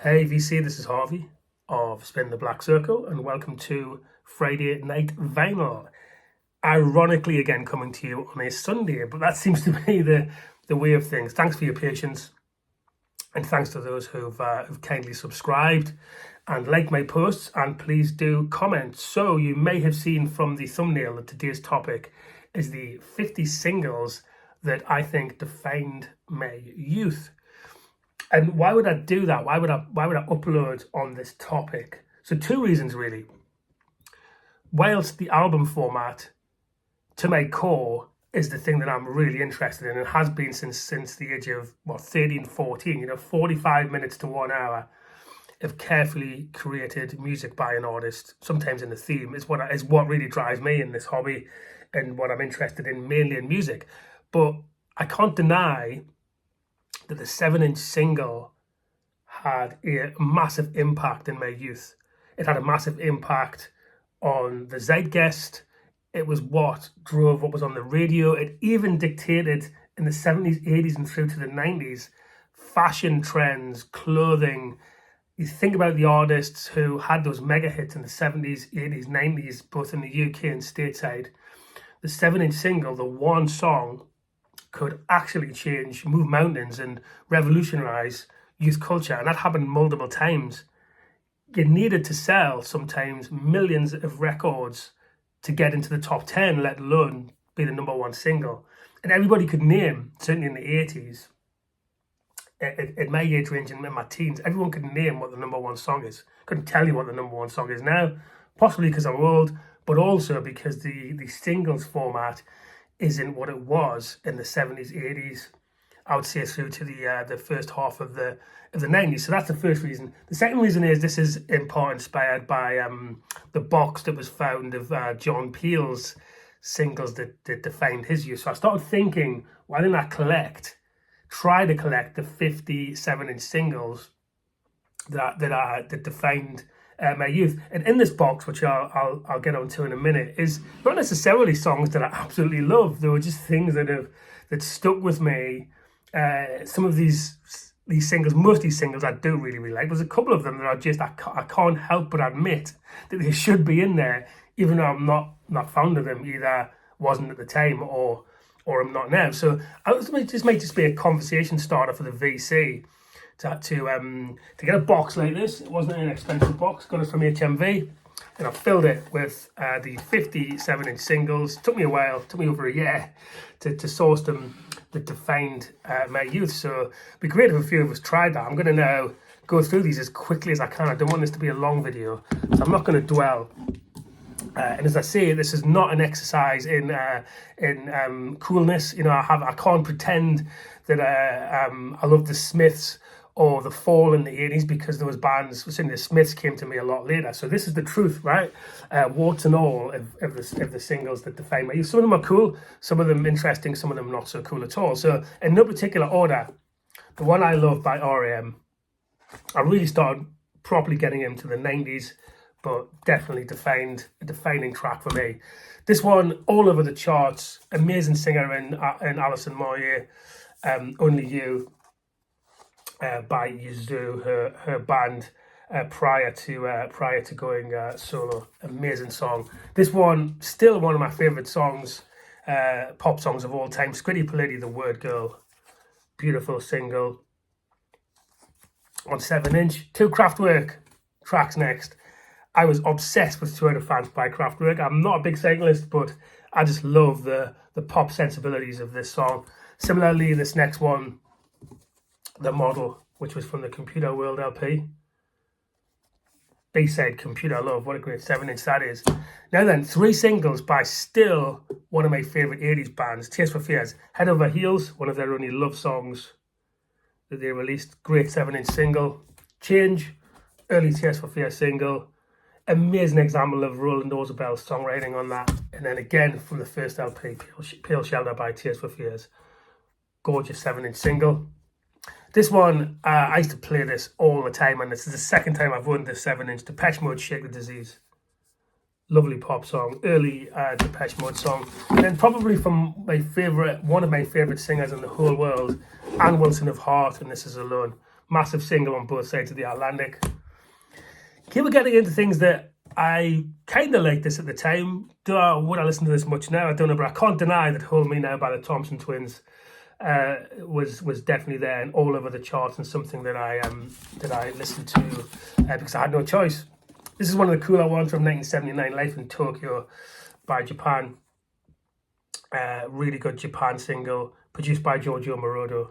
Hey VC, this is Harvey of Spin the Black Circle, and welcome to Friday Night Vinyl. Ironically, again, coming to you on a Sunday, but that seems to be the way of things. Thanks for your patience, and thanks to those who've kindly subscribed and liked my posts, and please do comment. So you may have seen from the thumbnail that today's topic is the 50 singles that I think defined my youth. And why would I do that? Why would I upload on this topic? So two reasons really. Whilst the album format, to my core, is the thing that I'm really interested in and has been since the age of 13, 14, 45 minutes to 1 hour of carefully created music by an artist, sometimes in a theme, is what really drives me in this hobby and what I'm interested in mainly in music. But I can't deny that the 7-inch single had a massive impact in my youth. It had a massive impact on the zeitgeist. It was what drove what was on the radio. It even dictated in the 70s, 80s, and through to the 90s, fashion trends, clothing. You think about the artists who had those mega hits in the 70s, 80s, 90s, both in the UK and stateside. The 7-inch single, the one song, could actually move mountains and revolutionize youth culture. And that happened multiple times. You needed to sell sometimes millions of records to get into the top 10, let alone be the number one single. And everybody could name, certainly in the 80s, at my age range and in my teens, everyone could name what the number one song is. Couldn't tell you what the number one song is now, possibly because I'm old, but also because the singles format isn't what it was in the 70s, 80s, I would say through to the first half of the 90s. So that's the first reason. The second reason is this is in part inspired by the box that was found of John Peel's singles that defined his youth. So I started thinking, why didn't I try to collect the 57-inch singles that defined my youth. And in this box, which I'll get onto in a minute, is not necessarily songs that I absolutely love. They were just things that stuck with me. Some of these singles, most of these singles I do really, really like. There's a couple of them that I can't help but admit that they should be in there, even though I'm not fond of them, either wasn't at the time or I'm not now. So this might just be a conversation starter for the VC. To get a box like this. It wasn't an expensive box, got it from HMV, and I filled it with the 57-inch singles. It took me a while, took me over a year to source them that defined my youth. So it'd be great if a few of us tried that. I'm going to now go through these as quickly as I can. I don't want this to be a long video, so I'm not going to dwell. And as I say, this is not an exercise in coolness. I can't pretend that I love the Smiths or the Fall in the 80s, because those bands, certainly the Smiths, came to me a lot later. So this is the truth, right? Warts and all of the singles that define my youth. Some of them are cool, some of them interesting, some of them not so cool at all. So in no particular order, the one I love by R.E.M., I really started properly getting into the 90s, but definitely a defining track for me. This one, all over the charts, amazing singer in Alison Moyet, Only You, by Yazoo, her band, prior to going solo. Amazing song. This one, still one of my favourite songs, pop songs of all time. Scritti Politti, The Word Girl, beautiful single on 7-inch. 2 Kraftwerk tracks next. I was obsessed with Tour de France by Kraftwerk. I'm not a big cyclist, but I just love the pop sensibilities of this song. Similarly, this next one, The Model, which was from the Computer World LP. B-side, Computer Love. What a great 7-inch that is. Now then, 3 singles by still one of my favourite 80s bands, Tears for Fears. Head Over Heels, one of their only love songs that they released. Great 7-inch single. Change, early Tears for Fears single. Amazing example of Roland Orzabel's songwriting on that. And then again from the first LP, Pale Shelter by Tears for Fears. Gorgeous 7-inch single. This one, I used to play this all the time, and this is the second time I've owned this 7-inch. Depeche Mode, Shake the Disease. Lovely pop song, early Depeche Mode song. And then probably from one of my favourite singers in the whole world, Ann Wilson of Heart, and This Is Alone. Massive single on both sides of the Atlantic. Here we're getting into things that I kind of liked this at the time. Would I listen to this much now? I don't know, but I can't deny that Hold Me Now by the Thompson Twins was definitely there and all over the charts, and something that I listened to because I had no choice. This is one of the cooler ones from 1979, Life in Tokyo by Japan. Really good Japan single, produced by Giorgio Moroder.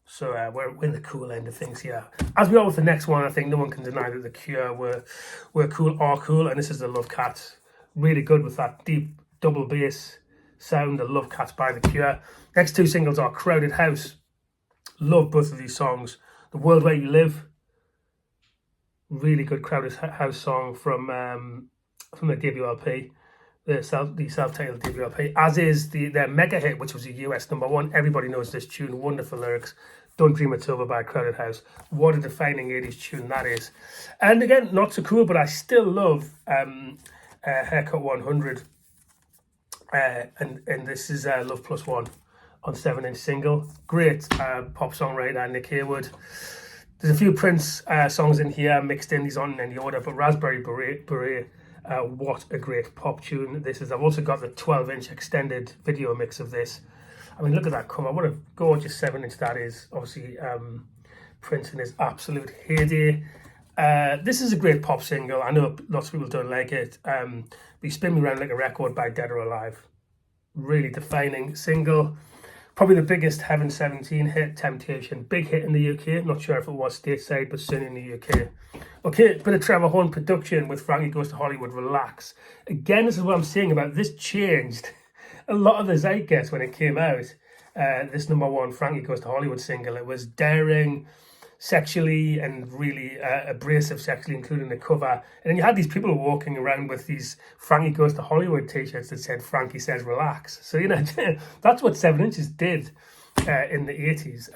So we're in the cool end of things here. As we are with the next one, I think no one can deny that The Cure were cool, and this is the Love Cats. Really good with that deep double bass sound, the Love Cats by The Cure. Next two singles are Crowded House. Love both of these songs. The World Where You Live. Really good Crowded House song from the WLP. The self-titled WLP, as is their mega hit, which was a US #1. Everybody knows this tune, wonderful lyrics. Don't Dream It's Over by Crowded House. What a defining 80s tune that is. And again, not so cool, but I still love Haircut 100. And this is Love Plus One on 7-inch single. Great pop songwriter, Nick Haywood. There's a few Prince songs in here, mixed in, these aren't in any order, but Raspberry Beret, what a great pop tune this is. I've also got the 12-inch extended video mix of this. I mean, look at that cover. What a gorgeous 7-inch that is. Obviously, Prince in his absolute heyday. This is a great pop single. I know lots of people don't like it. But You Spin Me Round Like a Record by Dead or Alive. Really defining single. Probably the biggest Heaven 17 hit, Temptation. Big hit in the UK. Not sure if it was stateside, but certainly in the UK. Okay, bit of Trevor Horn production with Frankie Goes to Hollywood, Relax. Again, this is what I'm saying about this changed a lot of the zeitgeist when it came out. This #1 Frankie Goes to Hollywood single. It was daring, sexually, and really abrasive sexually, including the cover. And then you had these people walking around with these Frankie Goes to Hollywood t-shirts that said Frankie Says Relax. So, you know, that's what 7 Inches did in the 80s.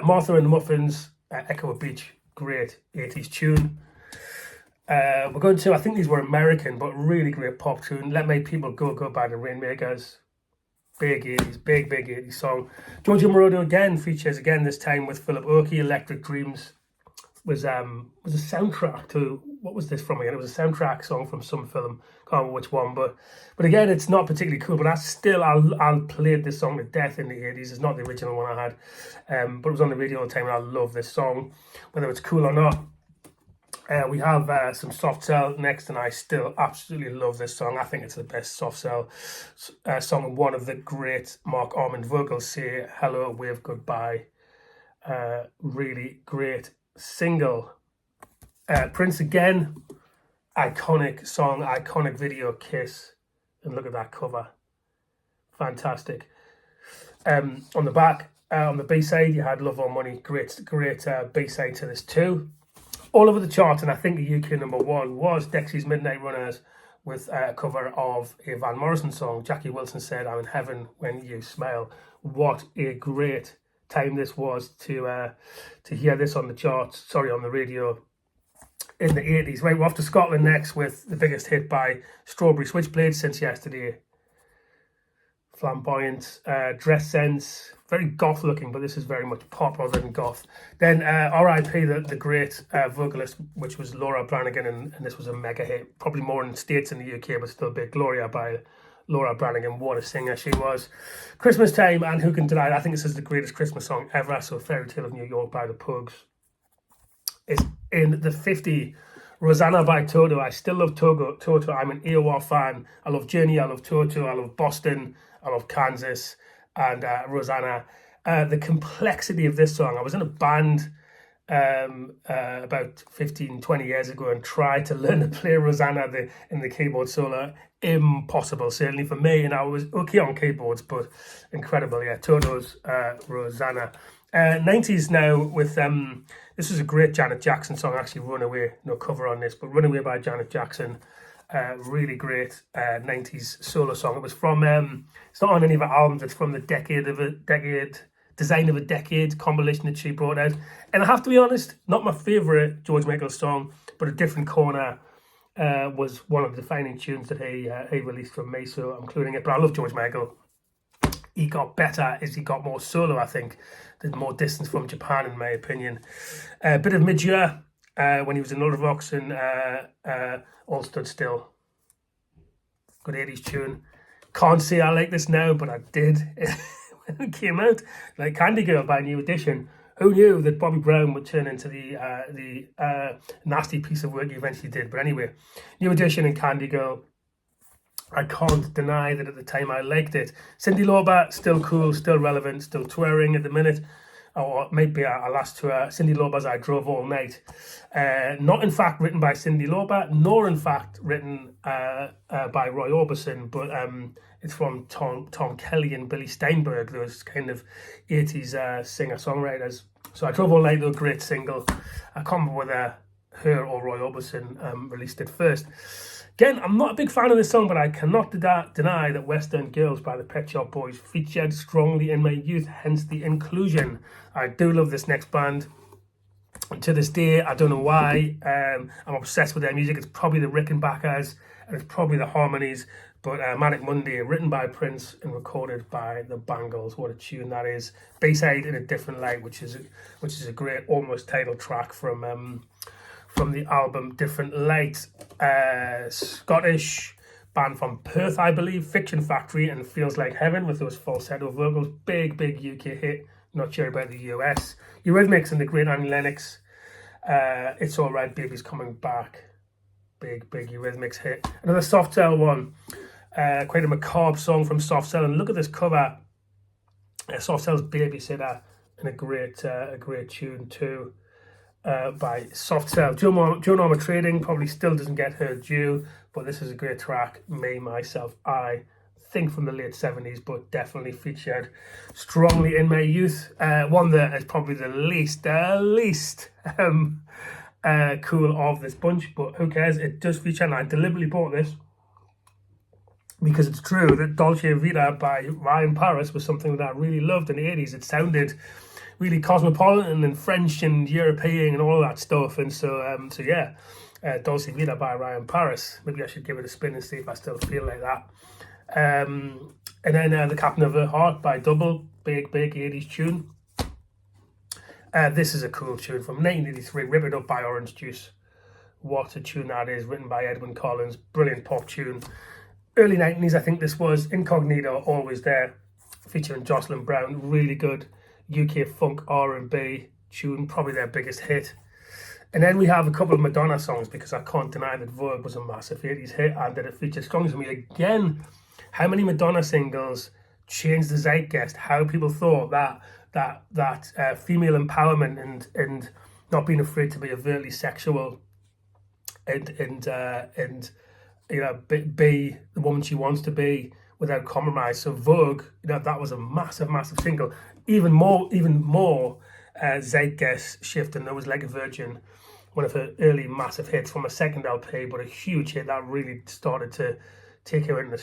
Martha and the Muffins, Echo Beach, great 80s tune. We're going to, I think these were American, but really great pop tune. Let My People Go Go by the Rainmakers. Big 80s, big 80s song. Giorgio Moroder again features, this time with Philip Oakey. Electric Dreams was a soundtrack to, what was this from again? It was a soundtrack song from some film, can't remember which one, but again, it's not particularly cool, but I'll play this song to death in the 80s. It's not the original one I had, but it was on the radio all the time, and I love this song, whether it's cool or not. We have some Soft Cell next, and I still absolutely love this song. I think it's the best Soft Cell song. One of the great Mark Armand vocals, Say Hello, Wave Goodbye. Really great single. Prince again, iconic song, iconic video, Kiss. And look at that cover. Fantastic. On the back, on the B-side, you had Love or Money. Great B-side to this too. All over the chart, and I think the UK #1 was Dexy's Midnight Runners with a cover of a Van Morrison song. Jackie Wilson said, I'm in heaven when you smile. What a great time this was to hear this on the charts, on the radio in the 80s. Right, we're off to Scotland next with the biggest hit by Strawberry Switchblade, Since Yesterday. Flamboyant, dress sense, very goth looking, but this is very much pop rather than goth. Then R.I.P. the great vocalist, which was Laura Branigan, and this was a mega hit, probably more in the States than the UK, but still big. Gloria by Laura Branigan, what a singer she was. Christmas Time, and who can deny it? I think this is the greatest Christmas song ever. So Fairy Tale of New York by the Pogues is in the 50. Rosanna by Toto. I still love Toto. I'm an AOR fan. I love Journey, I love Toto, I love Boston, I love Kansas, and Rosanna. The complexity of this song. I was in a band about 15-20 years ago and tried to learn to play Rosanna in the keyboard solo. Impossible, certainly for me, and I was okay on keyboards, but incredible. Yeah, Toto's Rosanna. 90s now with this was a great Janet Jackson song, actually. Runaway, no cover on this, but Runaway by Janet Jackson. Really great 90s solo song. It was from it's not on any of her albums, it's from the Design of a Decade compilation that she brought out. And I have to be honest, not my favourite George Michael song, but A Different Corner was one of the defining tunes that he released from me, so I'm including it. But I love George Michael. he got better as he got more solo, I think. There's more distance from Japan, in my opinion. A bit of mid-year when he was in Ultravox and All Stood Still. Good 80s tune. Can't say I like this now, but I did when it came out. Like Candy Girl by New Edition. Who knew that Bobby Brown would turn into the nasty piece of work he eventually did? But anyway, New Edition and Candy Girl. I can't deny that at the time I liked it. Cyndi Lauper, still cool, still relevant, still touring at the minute. Or maybe a last tour. Cyndi Lauper's I Drove All Night. Not in fact written by Cyndi Lauper, nor in fact written by Roy Orbison, but it's from Tom Kelly and Billy Steinberg, those kind of 80s singer-songwriters. So I Drove All Night, though, great single. I can't remember whether her or Roy Orbison released it first. Again, I'm not a big fan of this song, but I cannot deny that Western Girls by the Pet Shop Boys featured strongly in my youth, hence the inclusion. I do love this next band. And to this day, I don't know why. I'm obsessed with their music. It's probably the Rickenbackers, and it's probably the Harmonies. But Manic Monday, written by Prince and recorded by the Bangles. What a tune that is. Bayside in a Different Light, which is a great almost title track from the album Different Light. Scottish band from Perth, I believe. Fiction Factory and Feels Like Heaven with those falsetto vocals. Big UK hit. Not sure about the US. Eurythmics and the great Annie Lennox. It's Alright, Baby's Coming Back. Big Eurythmics hit. Another Soft Cell one. Quite a macabre song from Soft Cell. And look at this cover. Soft Cell's Babysitter. And a great tune too. By Soft Cell. Joe Norma Trading probably still doesn't get her due, but this is a great track. Me, Myself, I think from the late 70s, but definitely featured strongly in my youth. One that is probably the least cool of this bunch, but who cares? It does feature, and I deliberately bought this because it's true that Dolce Vita by Ryan Paris was something that I really loved in the 80s. It sounded really cosmopolitan and French and European and all that stuff. And so yeah, Dolce Vita by Ryan Paris. Maybe I should give it a spin and see if I still feel like that. And then The Captain of Her Heart by Double, big 80s tune. This is a cool tune from 1983, Rip It Up by Orange Juice. What a tune that is, written by Edwyn Collins. Brilliant pop tune. Early 90s, I think this was. Incognito, Always There, featuring Jocelyn Brown. Really good UK funk R&B tune, probably their biggest hit. And then we have a couple of Madonna songs, because I can't deny that Vogue was a massive 80s hit and that it featured strongly for me. Again, how many Madonna singles changed the zeitgeist, how people thought that female empowerment and not being afraid to be overtly sexual and you know, be the woman she wants to be without compromise. So Vogue, you know, that was a massive single. Even more zeitgeist shift, and there was Like a Virgin, one of her early massive hits from a second LP, but a huge hit that really started to take her into the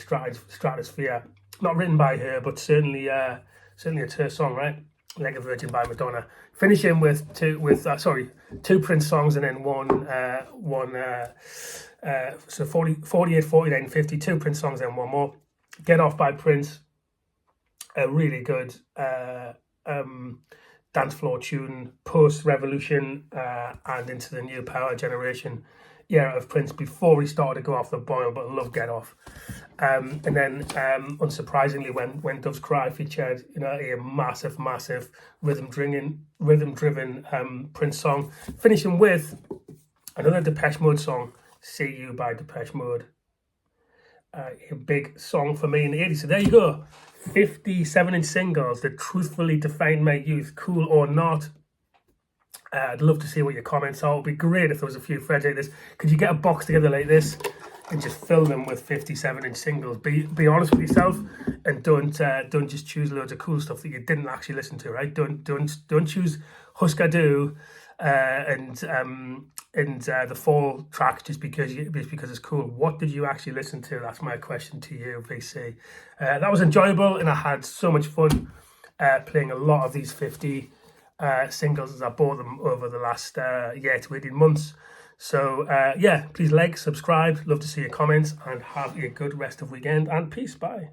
stratosphere. Not written by her, but certainly it's her song, right? Like a Virgin by Madonna. Finishing with two Prince songs and then so 48, 49, 52 Prince songs and one more. Get Off by Prince, a really good dance floor tune, post-revolution and into the new power generation era of Prince before he started to go off the boil, but I love Get Off. And then unsurprisingly, when Doves Cry featured, you know, a massive rhythm-driven Prince song. Finishing with another Depeche Mode song, See You by Depeche Mode. A big song for me in the 80s. So there you go. 57-inch singles that truthfully defined my youth, cool or not. I'd love to see what your comments are. It would be great if there was a few threads like this. Could you get a box together like this and just fill them with 57-inch singles? Be honest with yourself and don't just choose loads of cool stuff that you didn't actually listen to, right? Don't choose Husker Du and the fall track just because it's cool. What did you actually listen to? That's my question to you, VC. That was enjoyable, and I had so much fun playing a lot of these 50 singles as I bought them over the last year to 18 months. So yeah, please like, subscribe, love to see your comments, and have a good rest of weekend, and peace. Bye.